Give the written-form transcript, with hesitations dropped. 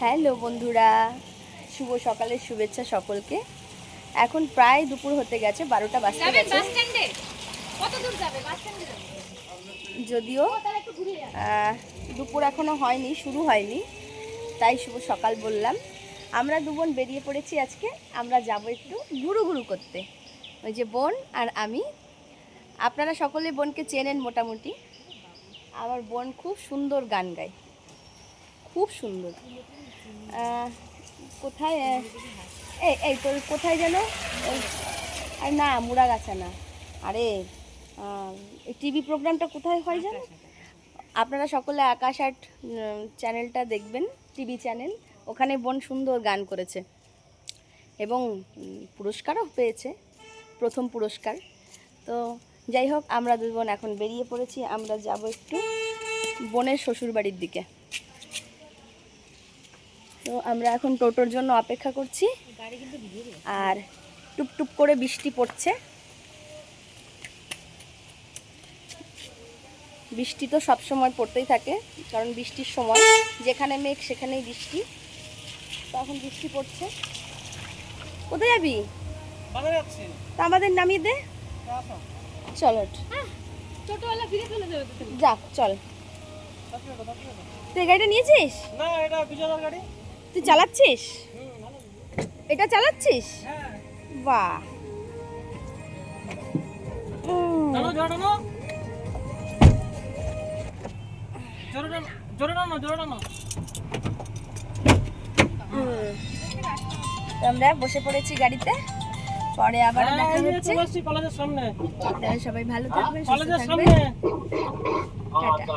Hello বন্ধুরা, শুভ সকালের শুভেচ্ছা সকলকে। এখন প্রায় দুপুর হতে গেছে, 12টা বাজতে গেছে। যদিও দুপুর এখনো হয়নি, শুরু হয়নি, তাই শুভ সকাল বললাম। আমরা দু বোন বেরিয়ে পড়েছি আজকে। আমরা যাব একটু ঘুরু ঘুরু করতে। ওই যে বোন আর আমি। আপনারা সকলে বোনকে চেনেন মোটামুটি। আমার বোন খুব সুন্দর গান গায়, খুব সুন্দর। কোথায় এই তোর কোথায় যেন, আর না মুড়াগাছা না, আরে এই টিভি প্রোগ্রামটা কোথায় হয় জানো? আপনারা সকলে আকাশ আট চ্যানেলটা দেখবেন, টিভি চ্যানেল। ওখানে বোন সুন্দর গান করেছে এবং পুরস্কারও পেয়েছে, প্রথম পুরস্কার। তো যাই হোক, আমরা দুই বোন এখন বেরিয়ে পড়েছি। আমরা যাব একটু বোনের শ্বশুরবাড়ির দিকে। তো আমরা এখন টোটোর জন্য অপেক্ষা করছি, আর টুপটুপ করে বৃষ্টি পড়ছে। বৃষ্টি তো সব সময় পড়তেই থাকে, কারণ বৃষ্টির সময় যেখানে মেঘ সেখানেই বৃষ্টি। তো এখন বৃষ্টি পড়ছে। কোথায় যাবি? তা আমাদের নামিয়ে দে। চলো যা, চল। তুই গাড়িটা নিয়েছিস? না, এটা বিজয়ের গাড়ি। তুই চালাচ্ছিস? এটা চালাচ্ছিস? বাহ। চলো জোরে টানো, জোরে টানো, জোরে টানো। আমরা বসে পড়েছি গাড়িতে, পরে আবার দেখা হচ্ছে। কলেজের সামনে। সবাই ভালো থাকবেন, সুস্থ কলেজের থাকবেন। সামনে। টাটা।